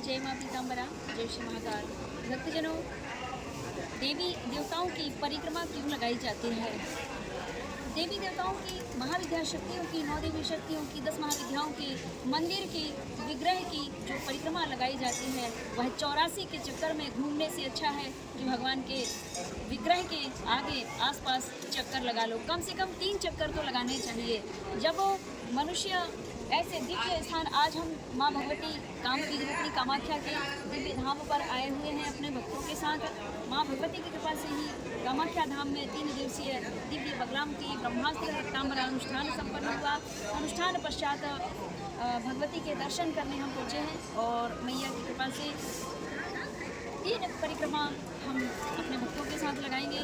जय माँ पीताम्बरा, जय श्री महाकाल। भक्तजनों, देवी देवताओं की परिक्रमा क्यों लगाई जाती है? देवी देवताओं की, महाविद्या शक्तियों की, 9 देवी शक्तियों की, 10 महाविद्याओं की, मंदिर की, विग्रह की जो परिक्रमा लगाई जाती है वह 84 के चक्कर में घूमने से अच्छा है कि भगवान के विग्रह के आगे आसपास चक्कर लगा लो। कम से कम 3 चक्कर तो लगाने चाहिए। जब मनुष्य ऐसे दिव्य स्थान, आज हम माँ भगवती कामकी रूपनी कामाख्या के दिव्य धाम पर आए हुए हैं अपने भक्तों के साथ। माँ भगवती की कृपा से ही कामाख्या धाम में 3 दिवसीय दिव्य बगलामुखी ब्रह्मास्त्र रक्तांबर अनुष्ठान संपन्न हुआ। अनुष्ठान पश्चात भगवती के दर्शन करने हम पहुँचे हैं और मैया की कृपा से 3 परिक्रमा हम अपने भक्तों के साथ लगाएंगे।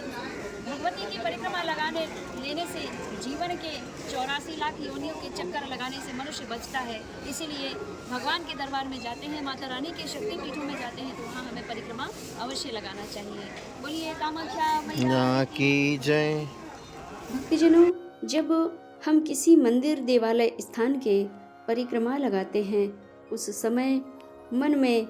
भगवती की परिक्रमा लेने से जीवन के 84 लाख योनियों के चक्कर लगाने से मनुष्य बचता है। इसीलिए भगवान के दरबार में जाते हैं, माता रानी के शक्ति पीठों में जाते हैं तो वहाँ हमें परिक्रमा अवश्य लगाना चाहिए। बोलिए कामाख्या मैया की जय। भक्तजनों, जब हम किसी मंदिर देवालय स्थान के परिक्रमा लगाते हैं उस समय मन में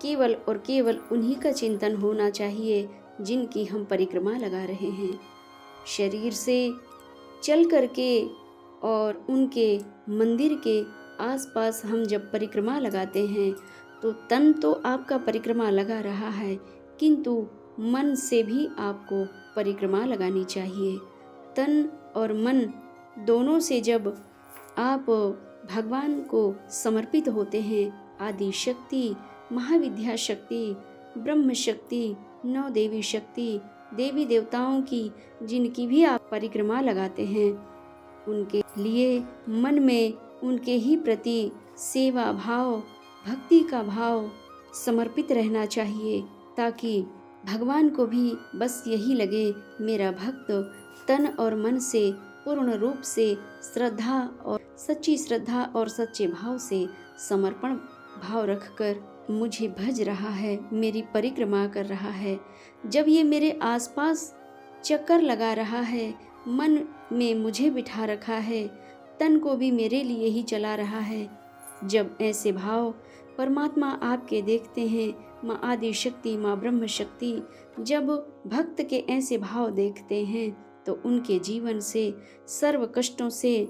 केवल और केवल उन्हीं का चिंतन होना चाहिए जिनकी हम परिक्रमा लगा रहे हैं। शरीर से चल करके और उनके मंदिर के आसपास हम जब परिक्रमा लगाते हैं तो तन तो आपका परिक्रमा लगा रहा है, किंतु मन से भी आपको परिक्रमा लगानी चाहिए। तन और मन दोनों से जब आप भगवान को समर्पित होते हैं, आदि शक्ति, महाविद्या शक्ति, ब्रह्म शक्ति, 9 देवी शक्ति, देवी देवताओं की जिनकी भी आप परिक्रमा लगाते हैं, उनके लिए मन में उनके ही प्रति सेवा भाव, भक्ति का भाव समर्पित रहना चाहिए, ताकि भगवान को भी बस यही लगे मेरा भक्त तन और मन से पूर्ण रूप से सच्ची श्रद्धा और सच्चे भाव से समर्पण भाव रखकर मुझे भज रहा है, मेरी परिक्रमा कर रहा है। जब ये मेरे आसपास चक्कर लगा रहा है, मन में मुझे बिठा रखा है, तन को भी मेरे लिए ही चला रहा है, जब ऐसे भाव परमात्मा आपके देखते हैं, माँ आदि शक्ति, माँ ब्रह्म शक्ति जब भक्त के ऐसे भाव देखते हैं तो उनके जीवन से, सर्व कष्टों से,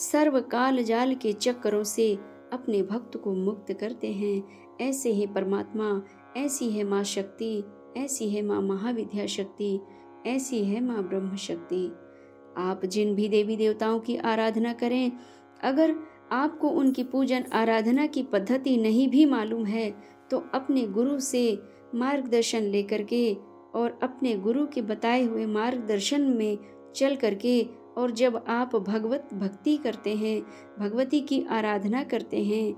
सर्व काल जाल के चक्करों से अपने भक्त को मुक्त करते हैं। ऐसे ही परमात्मा, ऐसी है माँ शक्ति, ऐसी है माँ महाविद्या शक्ति, ऐसी है माँ ब्रह्म शक्ति। आप जिन भी देवी देवताओं की आराधना करें, अगर आपको उनकी पूजन आराधना की पद्धति नहीं भी मालूम है तो अपने गुरु से मार्गदर्शन लेकर के और अपने गुरु के बताए हुए मार्गदर्शन में चल करके, और जब आप भगवत भक्ति करते हैं, भगवती की आराधना करते हैं,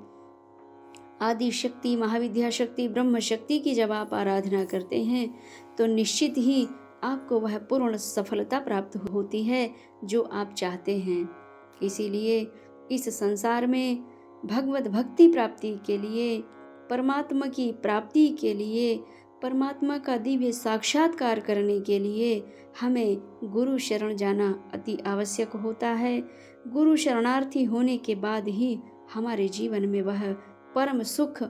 आदि शक्ति, महाविद्या शक्ति, ब्रह्म शक्ति की जब आप आराधना करते हैं तो निश्चित ही आपको वह पूर्ण सफलता प्राप्त होती है जो आप चाहते हैं। इसीलिए इस संसार में भगवत भक्ति प्राप्ति के लिए, परमात्मा की प्राप्ति के लिए, परमात्मा का दिव्य साक्षात्कार करने के लिए हमें गुरु शरण जाना अति आवश्यक होता है। गुरु शरणार्थी होने के बाद ही हमारे जीवन में वह परम सुख,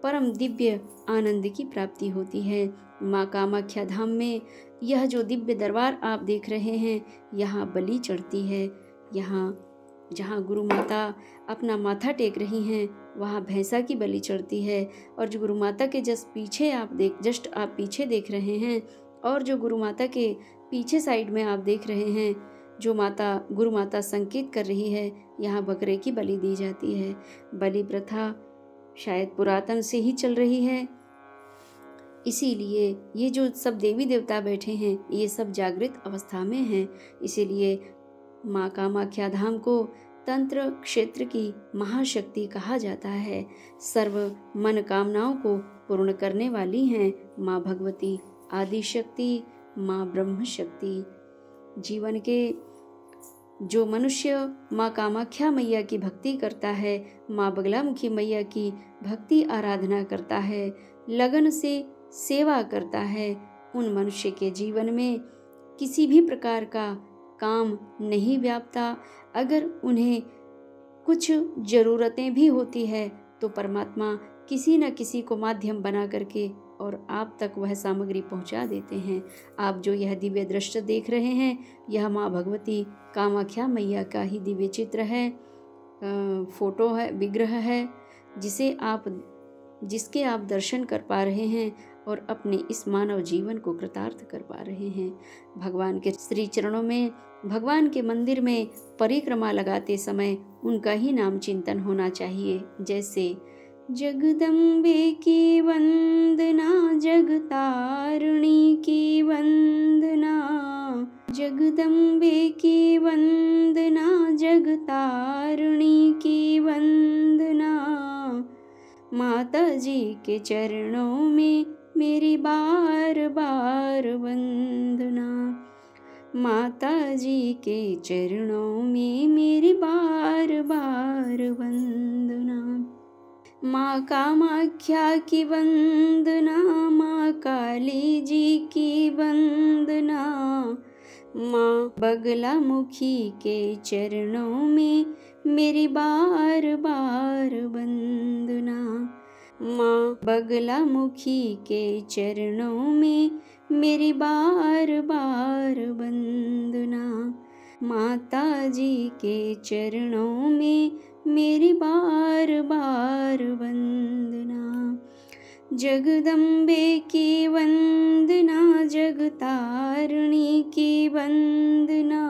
परम दिव्य आनंद की प्राप्ति होती है। माँ कामाख्या धाम में यह जो दिव्य दरबार आप देख रहे हैं, यहाँ बलि चढ़ती है। यहाँ जहाँ गुरु माता अपना माथा टेक रही हैं वहाँ भैंसा की बलि चढ़ती है। और जो गुरु माता के जस्ट आप पीछे देख रहे हैं, और जो गुरु माता के पीछे साइड में आप देख रहे हैं, जो गुरु माता संकेत कर रही है, यहाँ बकरे की बलि दी जाती है। बलि प्रथा शायद पुरातन से ही चल रही है, इसीलिए ये जो सब देवी देवता बैठे हैं ये सब जागृत अवस्था में हैं। इसीलिए माँ कामाख्या धाम को तंत्र क्षेत्र की महाशक्ति कहा जाता है। सर्व मन कामनाओं को पूर्ण करने वाली हैं माँ भगवती आदि शक्ति, माँ ब्रह्म शक्ति। जीवन के जो मनुष्य माँ कामाख्या मैया की भक्ति करता है, माँ बगलामुखी मैया की भक्ति आराधना करता है, लगन से सेवा करता है, उन मनुष्य के जीवन में किसी भी प्रकार का काम नहीं व्यापता। अगर उन्हें कुछ ज़रूरतें भी होती है तो परमात्मा किसी न किसी को माध्यम बना करके और आप तक वह सामग्री पहुंचा देते हैं। आप जो यह दिव्य दृश्य देख रहे हैं, यह माँ भगवती कामाख्या मैया का ही दिव्य चित्र है, फोटो है, विग्रह है, जिसके आप दर्शन कर पा रहे हैं और अपने इस मानव जीवन को कृतार्थ कर पा रहे हैं। भगवान के श्री चरणों में, भगवान के मंदिर में परिक्रमा लगाते समय उनका ही नाम चिंतन होना चाहिए। जैसे जगदम्बे की वंदना, जगतारिणी की वंदना, जगदम्बे की वंदना, जगतारिणी की वंदना, माता जी के चरणों में मेरी बार बार वंदना, माता जी के चरणों में मेरी बार बार वंदना। माँ कामाख्या की वंदना, माँ काली जी की वंदना, माँ बगलामुखी के चरणों में मेरी बार बार वंदना, माँ बगलामुखी के चरणों में मेरी बार बार वंदना, माता जी के चरणों में मेरी बार बार वंदना। जगदम्बे की वंदना, जगतारिणी की वंदना,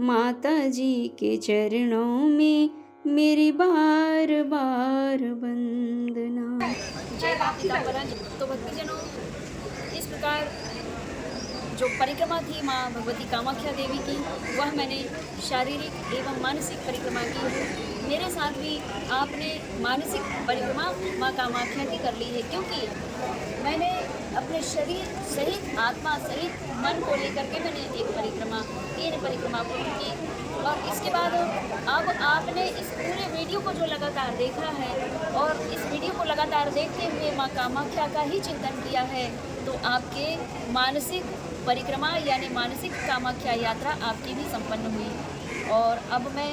माता जी के चरणों में मेरी बार बार वंदना। जय माँ पीताम्बरा। तो भक्तजनों, इस प्रकार जो परिक्रमा थी माँ भगवती कामाख्या देवी की, वह मैंने शारीरिक एवं मानसिक परिक्रमा की है। मेरे साथ भी आपने मानसिक परिक्रमा माँ कामाख्या की कर ली है, क्योंकि मैंने अपने शरीर सहित, आत्मा सहित, मन को लेकर के मैंने एक परिक्रमा, 3 परिक्रमा पूर्ण की। और इसके बाद अब आपने इस पूरे वीडियो को जो लगातार देखा है और इस वीडियो को लगातार देखते हुए माँ कामाख्या का ही चिंतन किया है, तो आपके मानसिक परिक्रमा यानी मानसिक कामाख्या यात्रा आपकी भी संपन्न हुई। और अब मैं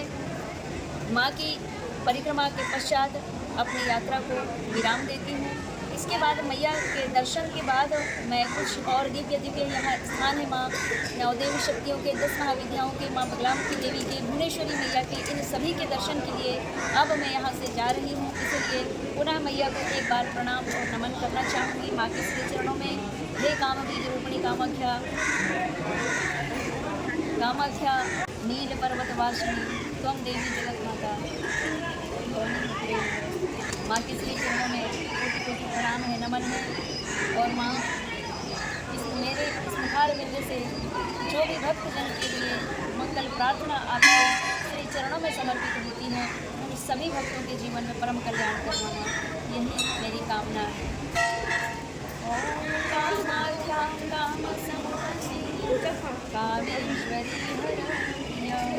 माँ की परिक्रमा के पश्चात अपनी यात्रा को विराम देती हूँ। इसके बाद मैया के दर्शन के बाद मैं कुछ और दिव्य यहाँ स्थान है माँ नवदेवी शक्तियों के 10 महाविद्याओं के, माँ बगलामुखी देवी के, भुवनेश्वरी मैया के, इन सभी के दर्शन के लिए अब मैं यहाँ से जा रही हूँ। इसलिए पुनः मैया को एक बार प्रणाम और नमन करना चाहूँगी। माँ के श्री चरणों में, हे काम बीज रूपिणी कामाख्या, कामाख्या नील पर्वत वासिनी त्वं देवी जगत माता, माँ के श्री चरणों में कोटि कोटि प्रणाम है, नमन है। और माँ मेरे इस मुखार बिंद से जो भी भक्तजन के लिए मंगल प्रार्थना आपके श्री चरणों में समर्पित होती है, उन सभी भक्तों के जीवन में परम कल्याण करना है, यही मेरी कामना है। ओम कामाख्या काम समुद्री कामेश्वरी हर